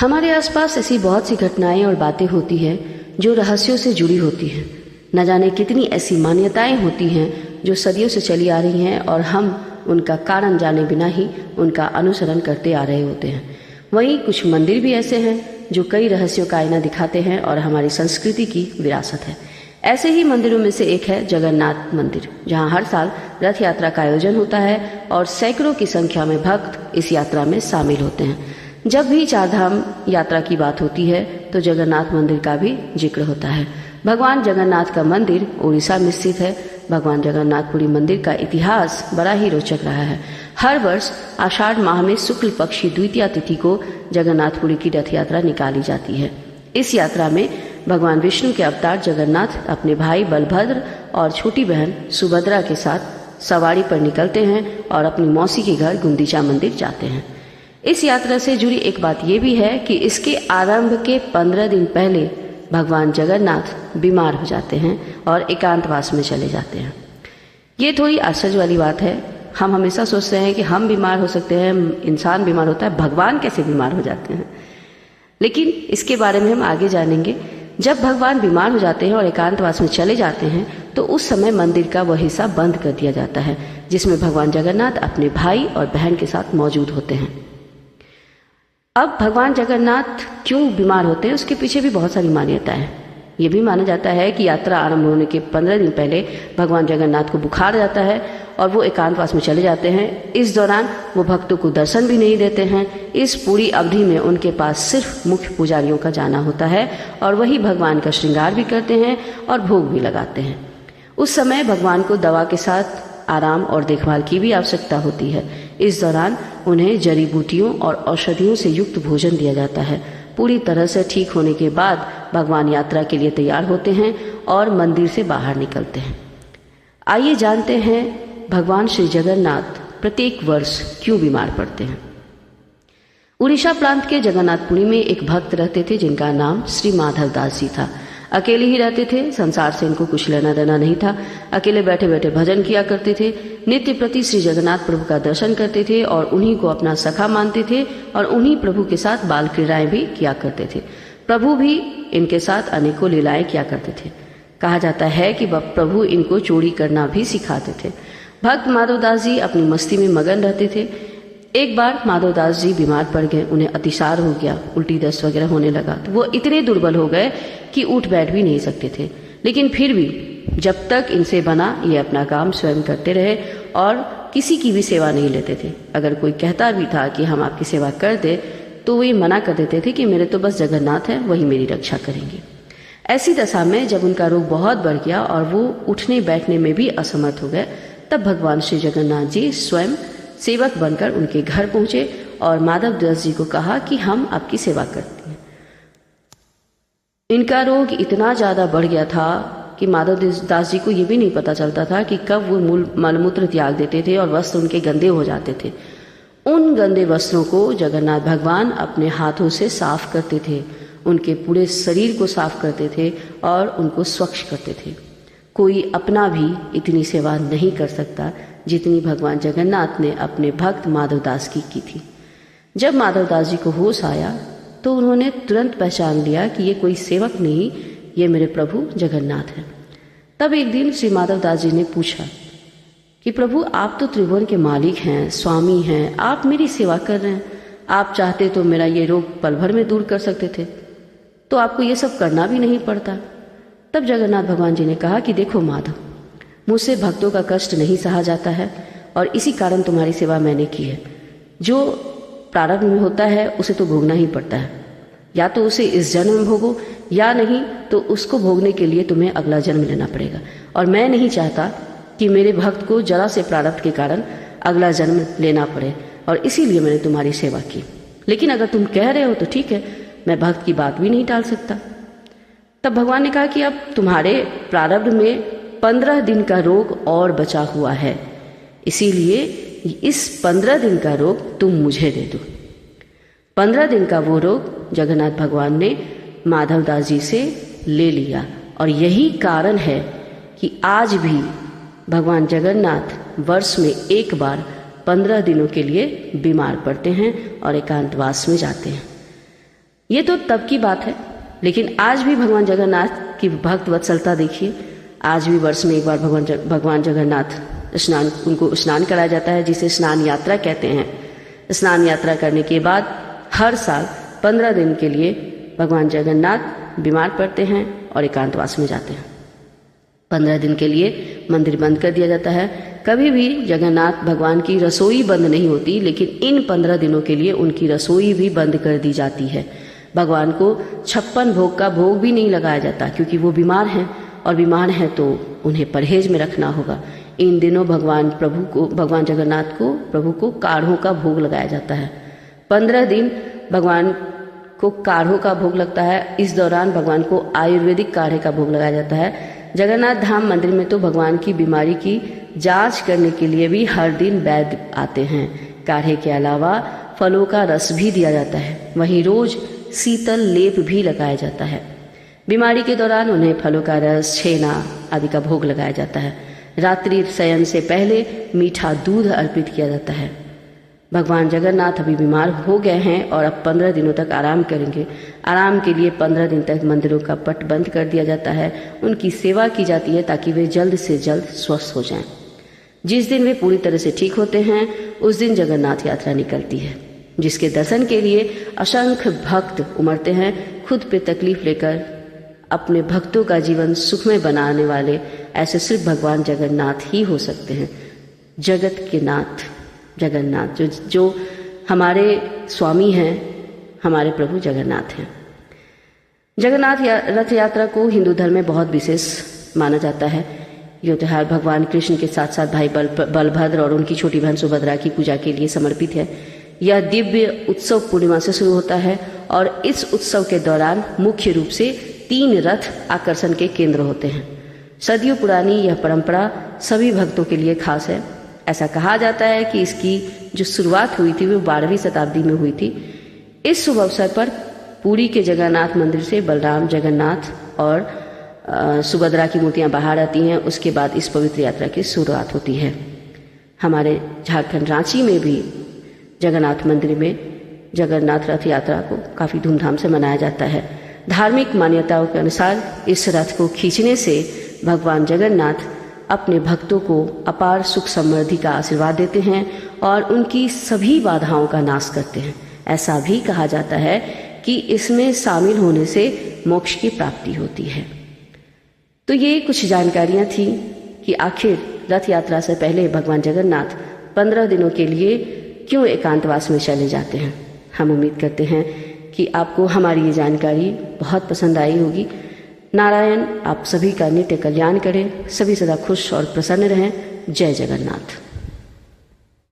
हमारे आसपास ऐसी बहुत सी घटनाएं और बातें होती हैं जो रहस्यों से जुड़ी होती हैं। न जाने कितनी ऐसी मान्यताएं होती हैं जो सदियों से चली आ रही हैं और हम उनका कारण जाने बिना ही उनका अनुसरण करते आ रहे होते हैं। वहीं कुछ मंदिर भी ऐसे हैं जो कई रहस्यों का आईना दिखाते हैं और हमारी संस्कृति की विरासत है। ऐसे ही मंदिरों में से एक है जगन्नाथ मंदिर, जहां हर साल रथ यात्रा का आयोजन होता है और सैकड़ों की संख्या में भक्त इस यात्रा में शामिल होते हैं। जब भी चारधाम यात्रा की बात होती है तो जगन्नाथ मंदिर का भी जिक्र होता है। भगवान जगन्नाथ का मंदिर उड़ीसा में स्थित है। भगवान जगन्नाथपुरी मंदिर का इतिहास बड़ा ही रोचक रहा है। हर वर्ष आषाढ़ माह में शुक्ल पक्ष की द्वितीया तिथि को जगन्नाथपुरी की रथ यात्रा निकाली जाती है। इस यात्रा में भगवान विष्णु के अवतार जगन्नाथ अपने भाई बलभद्र और छोटी बहन सुभद्रा के साथ सवारी पर निकलते हैं और अपनी मौसी के घर गुंडीचा मंदिर जाते हैं। इस यात्रा से जुड़ी एक बात यह भी है कि इसके आरंभ के 15 दिन पहले भगवान जगन्नाथ बीमार हो जाते हैं और एकांतवास में चले जाते हैं। ये थोड़ी आश्चर्य वाली बात है। हम हमेशा सोचते हैं कि हम बीमार हो सकते हैं, इंसान बीमार होता है, भगवान कैसे बीमार हो जाते हैं। लेकिन इसके बारे में हम आगे जानेंगे। जब भगवान बीमार हो जाते हैं और एकांतवास में चले जाते हैं तो उस समय मंदिर का वह हिस्सा बंद कर दिया जाता है जिसमें भगवान जगन्नाथ अपने भाई और बहन के साथ मौजूद होते हैं। अब भगवान जगन्नाथ क्यों बीमार होते हैं उसके पीछे भी बहुत सारी मान्यता है। ये भी माना जाता है कि यात्रा आरंभ होने के 15 दिन पहले भगवान जगन्नाथ को बुखार जाता है और वो एकांतवास में चले जाते हैं। इस दौरान वो भक्तों को दर्शन भी नहीं देते हैं। इस पूरी अवधि में उनके पास सिर्फ मुख्य पुजारियों का जाना होता है और वही भगवान का श्रृंगार भी करते हैं और भोग भी लगाते हैं। उस समय भगवान को दवा के साथ आराम और देखभाल की भी आवश्यकता होती है। इस दौरान उन्हें जड़ी बूटियों और औषधियों से युक्त भोजन दिया जाता है। पूरी तरह से ठीक होने के बाद भगवान यात्रा के लिए तैयार होते हैं और मंदिर से बाहर निकलते हैं। आइए जानते हैं भगवान श्री जगन्नाथ प्रत्येक वर्ष क्यों बीमार पड़ते हैं। उड़ीसा प्रांत के जगन्नाथपुरी में एक भक्त रहते थे जिनका नाम श्री माधव दास जी था। अकेले ही रहते थे, संसार से इनको कुछ लेना देना नहीं था। अकेले बैठे बैठे भजन किया करते थे, नित्य प्रति श्री जगन्नाथ प्रभु का दर्शन करते थे और उन्हीं को अपना सखा मानते थे और उन्हीं प्रभु के साथ बाल क्रीड़ाएं भी किया करते थे। प्रभु भी इनके साथ अनेकों लीलाएं किया करते थे। कहा जाता है कि प्रभु इनको चोरी करना भी सिखाते थे। भक्त माधवदास जी अपनी मस्ती में मगन रहते थे। एक बार माधवदास जी बीमार पड़ गए, उन्हें अतिसार हो गया, उल्टी दस्त वगैरह होने लगा। तो वो इतने दुर्बल हो गए कि उठ बैठ भी नहीं सकते थे। लेकिन फिर भी जब तक इनसे बना ये अपना काम स्वयं करते रहे और किसी की भी सेवा नहीं लेते थे। अगर कोई कहता भी था कि हम आपकी सेवा कर दे तो वो ये मना कर देते थे कि मेरे तो बस जगन्नाथ है, वही मेरी रक्षा करेंगे। ऐसी दशा में जब उनका रोग बहुत बढ़ गया और वो उठने बैठने में भी असमर्थ हो गए, तब भगवान श्री जगन्नाथ जी स्वयं सेवक बनकर उनके घर पहुंचे और माधव दास जी को कहा कि हम आपकी सेवा करते हैं। इनका रोग इतना ज्यादा बढ़ गया था कि माधव दास जी को यह भी नहीं पता चलता था कि कब वो मलमूत्र त्याग देते थे और वस्त्र उनके गंदे हो जाते थे। उन गंदे वस्त्रों को जगन्नाथ भगवान अपने हाथों से साफ करते थे, उनके पूरे शरीर को साफ करते थे और उनको स्वच्छ करते थे। कोई अपना भी इतनी सेवा नहीं कर सकता जितनी भगवान जगन्नाथ ने अपने भक्त माधवदास की थी। जब माधवदास जी को होश आया तो उन्होंने तुरंत पहचान लिया कि ये कोई सेवक नहीं, ये मेरे प्रभु जगन्नाथ हैं। तब एक दिन श्री माधवदास जी ने पूछा कि प्रभु, आप तो त्रिभुवन के मालिक हैं, स्वामी हैं, आप मेरी सेवा कर रहे हैं। आप चाहते तो मेरा ये रोग पल भर में दूर कर सकते थे, तो आपको ये सब करना भी नहीं पड़ता। तब जगन्नाथ भगवान जी ने कहा कि देखो माधव, मुझसे भक्तों का कष्ट नहीं सहा जाता है और इसी कारण तुम्हारी सेवा मैंने की है। जो प्रारब्ध में होता है उसे तो भोगना ही पड़ता है, या तो उसे इस जन्म में भोगो या नहीं तो उसको भोगने के लिए तुम्हें अगला जन्म लेना पड़ेगा। और मैं नहीं चाहता कि मेरे भक्त को जरा से प्रारब्ध के कारण अगला जन्म लेना पड़े और इसीलिए मैंने तुम्हारी सेवा की। लेकिन अगर तुम कह रहे हो तो ठीक है, मैं भक्त की बात भी नहीं टाल सकता। तब भगवान ने कहा कि अब तुम्हारे प्रारब्ध में 15 दिन का रोग और बचा हुआ है, इसीलिए इस 15 दिन का रोग तुम मुझे दे दो। 15 दिन का वो रोग जगन्नाथ भगवान ने माधवदास जी से ले लिया और यही कारण है कि आज भी भगवान जगन्नाथ वर्ष में एक बार 15 दिनों के लिए बीमार पड़ते हैं और एकांतवास में जाते हैं। ये तो तब की बात है, लेकिन आज भी भगवान जगन्नाथ की भक्त वत्सलता देखिए। आज भी वर्ष में एक बार भगवान जगन्नाथ उनको स्नान कराया जाता है, जिसे स्नान यात्रा कहते हैं। स्नान यात्रा करने के बाद हर साल 15 दिन के लिए भगवान जगन्नाथ बीमार पड़ते हैं और एकांतवास में जाते हैं। 15 दिन के लिए मंदिर बंद कर दिया जाता है। कभी भी जगन्नाथ भगवान की रसोई बंद नहीं होती, लेकिन इन 15 दिनों के लिए उनकी रसोई भी बंद कर दी जाती है। भगवान को 56 भोग का भोग भी नहीं लगाया जाता, क्योंकि वो बीमार हैं, और बीमार हैं तो उन्हें परहेज में रखना होगा। इन दिनों भगवान जगन्नाथ को प्रभु को काढ़ों का भोग लगाया जाता है। 15 दिन भगवान को काढ़ों का भोग लगता है। इस दौरान भगवान को आयुर्वेदिक काढ़े का भोग लगाया जाता है। जगन्नाथ धाम मंदिर में तो भगवान की बीमारी की जांच करने के लिए भी हर दिन वैद्य आते हैं। काढ़े के अलावा फलों का रस भी दिया जाता है। वहीं रोज शीतल लेप भी लगाया जाता है। बीमारी के दौरान उन्हें फलों का रस, छेना आदि का भोग लगाया जाता है। रात्रि शयन से पहले मीठा दूध अर्पित किया जाता है। भगवान जगन्नाथ अभी बीमार हो गए हैं और अब 15 दिनों तक आराम करेंगे। आराम के लिए 15 दिन तक मंदिरों का पट बंद कर दिया जाता है। उनकी सेवा की जाती है ताकि वे जल्द से जल्द स्वस्थ हो जाएं। जिस दिन वे पूरी तरह से ठीक होते हैं, उस दिन जगन्नाथ यात्रा निकलती है, जिसके दर्शन के लिए असंख्य भक्त उमड़ते हैं। खुद पे तकलीफ लेकर अपने भक्तों का जीवन सुखमय बनाने वाले ऐसे सिर्फ भगवान जगन्नाथ ही हो सकते हैं। जगत के नाथ जगन्नाथ, जो हमारे स्वामी हैं, हमारे प्रभु जगन्नाथ हैं। जगन्नाथ रथ यात्रा को हिंदू धर्म में बहुत विशेष माना जाता है। यह त्यौहार भगवान कृष्ण के साथ साथ भाई बलभद्र और उनकी छोटी बहन सुभद्रा की पूजा के लिए समर्पित है। यह दिव्य उत्सव पूर्णिमा से शुरू होता है और इस उत्सव के दौरान मुख्य रूप से 3 रथ आकर्षण के केंद्र होते हैं। सदियों पुरानी यह परंपरा सभी भक्तों के लिए खास है। ऐसा कहा जाता है कि इसकी जो शुरुआत हुई थी वो 12वीं शताब्दी में हुई थी। इस शुभ अवसर पर पुरी के जगन्नाथ मंदिर से बलराम, जगन्नाथ और सुभद्रा की मूर्तियां बाहर आती हैं। उसके बाद इस पवित्र यात्रा की शुरुआत होती है। हमारे झारखंड रांची में भी जगन्नाथ मंदिर में जगन्नाथ रथ यात्रा को काफ़ी धूमधाम से मनाया जाता है। धार्मिक मान्यताओं के अनुसार इस रथ को खींचने से भगवान जगन्नाथ अपने भक्तों को अपार सुख समृद्धि का आशीर्वाद देते हैं और उनकी सभी बाधाओं का नाश करते हैं। ऐसा भी कहा जाता है कि इसमें शामिल होने से मोक्ष की प्राप्ति होती है। तो ये कुछ जानकारियां थी कि आखिर रथ यात्रा से पहले भगवान जगन्नाथ 15 दिनों के लिए क्यों एकांतवास में चले जाते हैं। हम उम्मीद करते हैं कि आपको हमारी ये जानकारी बहुत पसंद आई होगी। नारायण आप सभी का नित्य कल्याण करें, सभी सदा खुश और प्रसन्न रहें। जय जगन्नाथ।